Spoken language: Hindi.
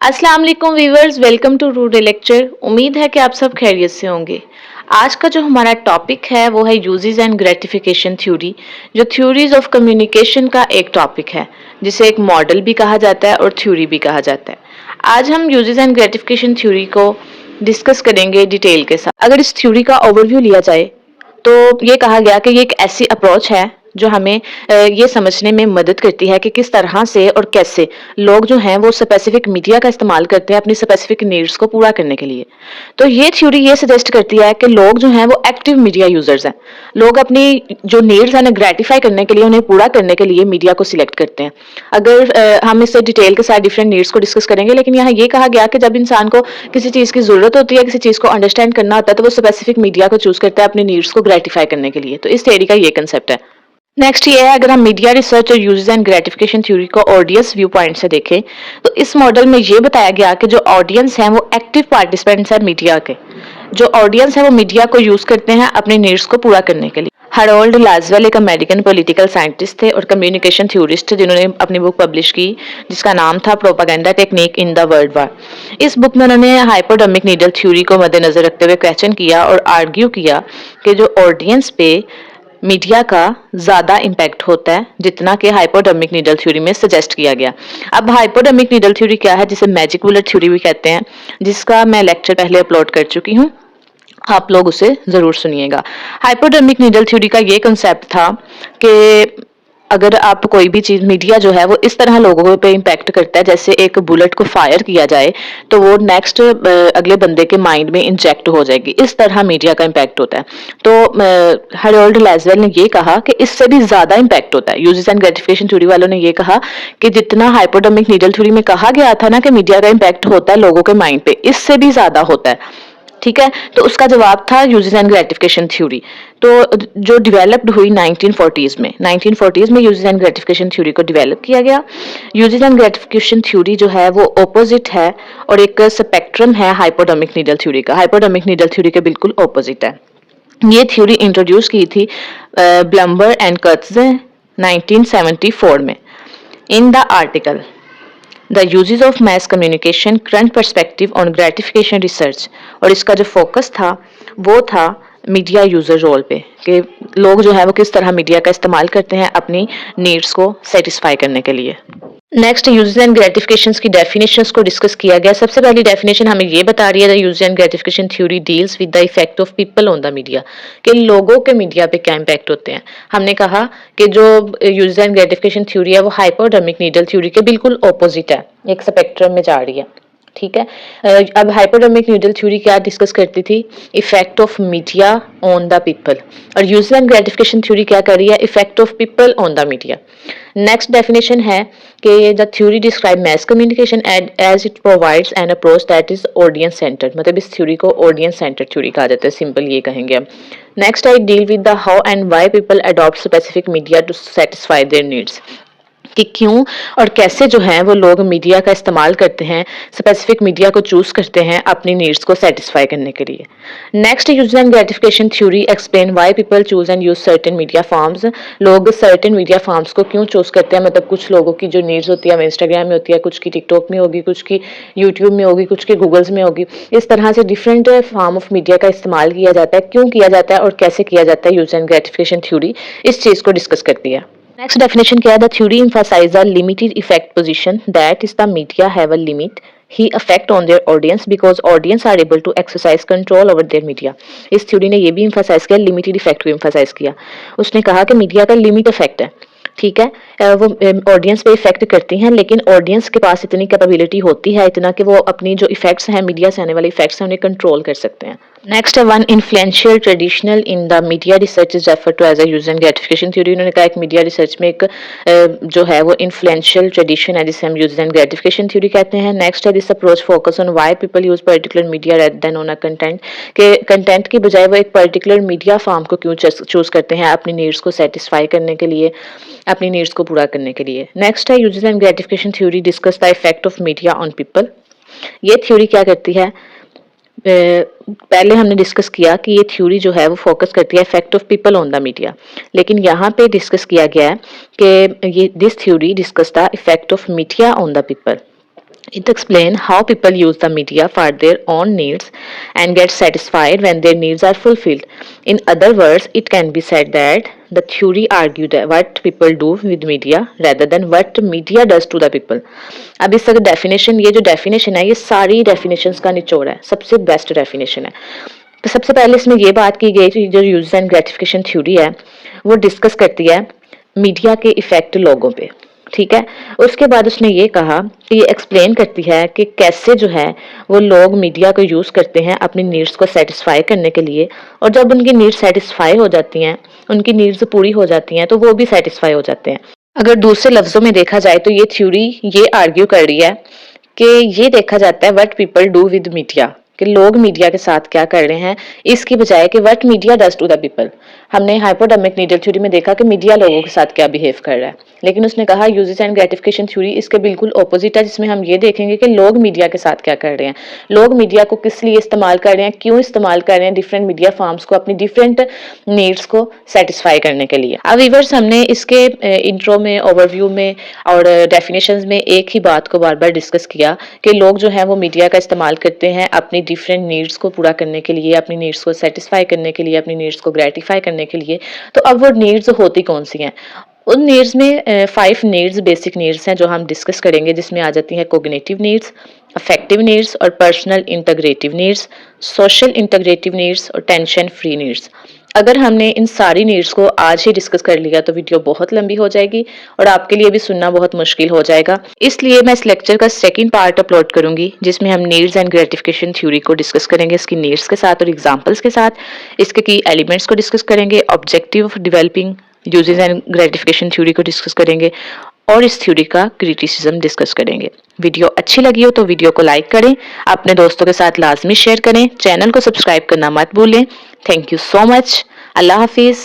अस्सलाम वालेकुम viewers, welcome to today lecture. उम्मीद है कि आप सब खैरियत से होंगे। आज का जो हमारा टॉपिक है वो है यूजेस एंड ग्रेटिफिकेशन थ्योरी, जो थ्योरीज ऑफ कम्युनिकेशन का एक टॉपिक है, जिसे एक मॉडल भी कहा जाता है और थ्योरी भी कहा जाता है। आज हम यूजेस एंड ग्रेटिफिकेशन थ्योरी को डिस्कस करेंगे डिटेल के साथ। अगर इस थ्योरी का ओवरव्यू लिया जाए तो ये कहा गया कि ये एक ऐसी अप्रोच है जो हमें ये समझने में मदद करती है कि किस तरह से और कैसे लोग जो हैं वो स्पेसिफिक मीडिया का इस्तेमाल करते हैं अपनी स्पेसिफिक नीड्स को पूरा करने के लिए। तो ये थ्योरी ये सजेस्ट करती है कि लोग जो हैं वो एक्टिव मीडिया यूजर्स हैं। लोग अपनी जो नीड्स हैं ग्रेटिफाई करने के लिए, उन्हें पूरा करने के लिए मीडिया को सिलेक्ट करते हैं। अगर हम इससे डिटेल के साथ डिफरेंट नीड्स को डिस्कस करेंगे, लेकिन यहाँ ये कहा गया कि जब इंसान को किसी चीज़ की ज़रूरत होती है, किसी चीज़ को अंडरस्टैंड करना होता है, तो वो स्पेसिफिक मीडिया को चूज़ करता है अपनी नीड्स को ग्रेटिफाई करने के लिए। तो इस थ्योरी का ये कंसेप्ट है। नेक्स्ट ये है, अगर हम मीडिया रिसर्च और यूजेस एंड ग्रेटिफिकेशन थ्योरी को ऑडियंस व्यू पॉइंट से देखें तो इस मॉडल में ये बताया गया कि जो ऑडियंस हैं वो एक्टिव पार्टिसिपेंट्स हैं मीडिया के। जो ऑडियंस है वो मीडिया को यूज करते हैं अपने नीड्स को पूरा करने के लिए। हरोल्ड लाजवेल एक अमेरिकन पॉलिटिकल साइंटिस्ट थे और कम्युनिकेशन थ्योरिस्ट, जिन्होंने अपनी बुक पब्लिश की जिसका नाम था propaganda technique in the world war. इस बुक में उन्होंने हाइपोडर्मिक नीडल थ्योरी को मद्देनजर रखते हुए क्वेश्चन किया और आर्ग्यू किया कि जो ऑडियंस पे मीडिया का ज़्यादा इम्पैक्ट होता है जितना कि हाइपोडर्मिक नीडल थ्योरी में सजेस्ट किया गया। अब हाइपोडर्मिक नीडल थ्योरी क्या है, जिसे मैजिक बुलेट थ्योरी भी कहते हैं, जिसका मैं लेक्चर पहले अपलोड कर चुकी हूँ, आप लोग उसे ज़रूर सुनिएगा। हाइपोडर्मिक नीडल थ्योरी का ये कंसेप्ट था कि अगर आप कोई भी चीज़, मीडिया जो है वो इस तरह लोगों पे इम्पैक्ट करता है जैसे एक बुलेट को फायर किया जाए तो वो नेक्स्ट अगले बंदे के माइंड में इंजेक्ट हो जाएगी। इस तरह मीडिया का इम्पैक्ट होता है। तो हैरोल्ड लाजवेल ने ये कहा कि इससे भी ज़्यादा इम्पैक्ट होता है। यूजेस एंड ग्रेटिफिकेशन थ्योरी वालों ने ये कहा कि जितना हाइपोडर्मिक नीडल थ्योरी में कहा गया था ना कि मीडिया का इम्पैक्ट होता है लोगों के माइंड पे, इससे भी ज़्यादा होता है। ठीक है, तो उसका जवाब था यूजेस एंड ग्रेटिफिकेशन थ्योरी। तो जो डेवलप्ड हुई 1940s में, 1940s में यूजेस एंड ग्रेटिफिकेशन थ्योरी को डेवलप किया गया। यूजेस एंड ग्रेटिफिकेशन थ्योरी जो है वो ऑपोजिट है और एक स्पेक्ट्रम है हाइपोडर्मिक नीडल थ्योरी का। हाइपोडर्मिक नीडल थ्योरी के बिल्कुल ऑपोजिट है। ये थ्योरी इंट्रोड्यूस की थी ब्लम्बर एंड कर्ट्ज़ 1974 में। In the article the uses of mass communication current perspective on gratification research, और इसका जो फोकस था वो था मीडिया यूजर रोल पे, कि लोग जो है वो किस तरह मीडिया का इस्तेमाल करते हैं अपनी नीड्स को सेटिस्फाई करने के लिए। नेक्स्ट, यूजेस एंड ग्रेटिफिकेशंस की डेफिनेशंस को डिस्कस किया गया। सबसे पहली डेफिनेशन हमें ये बता रही है, the uses and gratification theory deals with the effect of people on the media, कि लोगों के मीडिया पे क्या इम्पैक्ट होते हैं। हमने कहा कि जो यूजेस एंड ग्रेटिफिकेशन थ्योरी है वो हाइपोडर्मिक नीडल थ्योरी के बिल्कुल ऑपोजिट है, एक स्पेक्ट्रम में जा रही है। ठीक है, अब हाइपोडर्मिक न्यूडल थ्योरी क्या डिस्कस करती थी, effect of media on the people, और यूजर एंड ग्रेटिफिकेशन थ्योरी क्या कर रही है, effect of people on the media. Next definition है कि the theory describe mass communication as it provides an approach that is audience centred, मतलब इस थ्योरी को ऑडियंस सेंटर्ड थ्योरी कहा जाता है, सिंपल ये कहेंगे हम। Next, I deal with the how and why people adopt specific media to satisfy their needs, कि क्यों और कैसे जो है वो लोग मीडिया का इस्तेमाल करते हैं, स्पेसिफिक मीडिया को चूज करते हैं अपनी नीड्स को सेटिस्फाई करने के लिए। Next, user and gratification theory explain why people choose and use certain media forms, लोग सर्टेन मीडिया फॉर्म्स को क्यों चूज करते हैं, मतलब कुछ लोगों की जो नीड्स होती है इंस्टाग्राम में होती है, कुछ की टिकटॉक में होगी, कुछ की यूट्यूब में होगी, कुछ की गूगल्स में होगी। इस तरह से डिफरेंट फॉर्म ऑफ मीडिया का इस्तेमाल किया जाता है, क्यों किया जाता है और कैसे किया जाता है, यूजर एंड ग्रेटिफिकेशन थ्योरी इस चीज को डिस्कस करती है। नेक्स्ट डेफिनेशन क्या है, the theory emphasize a limited effect position, that is the media have a limit he effect on their audience because audience are able to exercise control over their media। इस थ्योरी ने ये भी emphasize किया, लिमिटेड इफेक्ट को emphasize किया। उसने कहा कि मीडिया का लिमिट इफेक्ट है, ठीक है, वो ऑडियंस पे इफेक्ट करती हैं, लेकिन ऑडियंस के पास इतनी कैपेबिलिटी होती है इतना कि वो अपनी जो इफेक्ट्स हैं, मीडिया से आने वाले इफेक्ट्स हैं, उन्हें कंट्रोल कर सकते हैं। नेक्स्ट है, one influential traditional in the media research is refer to as a user and gratification theory. उन्होंने कहा एक मीडिया रिसर्च में एक जो है वो इन्फ्लुएंशियल ट्रेडिशन है जिसे हम यूजर एंड ग्रेटिफिकेशन थ्योरी कहते हैं। नेक्स्ट है, this approach focus on why people use particular media rather than on a content, के कंटेंट की बजाय वो एक पर्टिकुलर मीडिया फॉर्म को क्यों चूज करते हैं अपनी नीड्स को सेटिस्फाई करने के लिए, अपनी नीड्स को पूरा करने के लिए। नेक्स्ट है, user and gratification theory discuss the effect of media on people. ये थ्योरी क्या करती है, पहले हमने डिस्कस किया कि ये थ्योरी जो है वो फोकस करती है effect of people on the media, लेकिन यहाँ पे डिस्कस किया गया है कि ये this theory discuss the effect of media on the people. It explains how people use the media for their own needs and get satisfied when their needs are fulfilled. In other words, it can be said that the theory argued that what people do with media rather than what media does to the people. अब इसका डेफिनेशन, ये जो डेफिनेशन है ये सारी डेफिनेशंस का निचोड़ है, सबसे बेस्ट डेफिनेशन है। तो सबसे पहले इसमें ये बात की गई कि जो यूज एंड ग्रेटिफिकेशन थ्योरी है वो डिस्कस करती है मीडिया के इफेक्ट लोगों पे, ठीक है। उसके बाद उसने ये कहा कि ये एक्सप्लेन करती है कि कैसे जो है वो लोग मीडिया को यूज करते हैं अपनी नीड्स को सेटिस्फाई करने के लिए, और जब उनकी नीड्स सेटिस्फाई हो जाती हैं, उनकी नीड्स पूरी हो जाती हैं, तो वो भी सेटिस्फाई हो जाते हैं। अगर दूसरे लफ्जों में देखा जाए तो ये थ्योरी ये आर्ग्यू कर रही है कि ये देखा जाता है what people do with media, कि लोग मीडिया के साथ क्या कर रहे हैं, इसकी बजाय कि what media does to the people. हमने हाइपोडेमिक नीडल थ्योरी में देखा कि मीडिया लोगों के साथ क्या बिहेव कर रहा है, लेकिन उसने कहा यूजेस एंड ग्रेटिफिकेशन थ्योरी इसके बिल्कुल ऑपोजिट है, जिसमें हम ये देखेंगे कि लोग मीडिया के साथ क्या कर रहे हैं, लोग मीडिया को किस लिए इस्तेमाल कर रहे हैं, क्यों इस्तेमाल कर रहे हैं डिफरेंट मीडिया फॉर्म्स को अपनी डिफरेंट नीड्स को सेटिस्फाई करने के लिए। अब व्यूअर्स, हमने इसके इंट्रो में, ओवरव्यू में और डेफिनेशंस में एक ही बात को बार बार डिस्कस किया कि लोग जो है वो मीडिया का इस्तेमाल करते हैं अपनी डिफरेंट नीड्स को पूरा करने के लिए, अपनी नीड्स को सेटिस्फाई करने के लिए, अपनी नीड्स को ग्रेटिफाई करने के लिए। तो अब वो नीड्स होती कौन सी हैं? उन नीड्स में 5 नीड्स, बेसिक नीड्स हैं जो हम डिस्कस करेंगे, जिसमें आ जाती हैं कोग्निटिव नीड्स, अफेक्टिव नीड्स और personal integrative needs, social integrative needs और टेंशन फ्री नीड्स। अगर हमने इन सारी नीड्स को आज ही डिस्कस कर लिया तो वीडियो बहुत लंबी हो जाएगी और आपके लिए भी सुनना बहुत मुश्किल हो जाएगा। इसलिए मैं इस लेक्चर का सेकंड पार्ट अपलोड करूंगी, जिसमें हम नीड्स एंड ग्रेटिफिकेशन थ्योरी को डिस्कस करेंगे, इसकी नीड्स के साथ और एग्जांपल्स के साथ, इसके की एलिमेंट्स को डिस्कस करेंगे, objective of developing uses and gratification theory को डिस्कस करेंगे और इस थ्योरी का क्रिटिसिज्म डिस्कस करेंगे। वीडियो अच्छी लगी हो तो वीडियो को लाइक करें, अपने दोस्तों के साथ लाजमी शेयर करें, चैनल को सब्सक्राइब करना मत भूलें। Thank you so much. Allah Hafiz.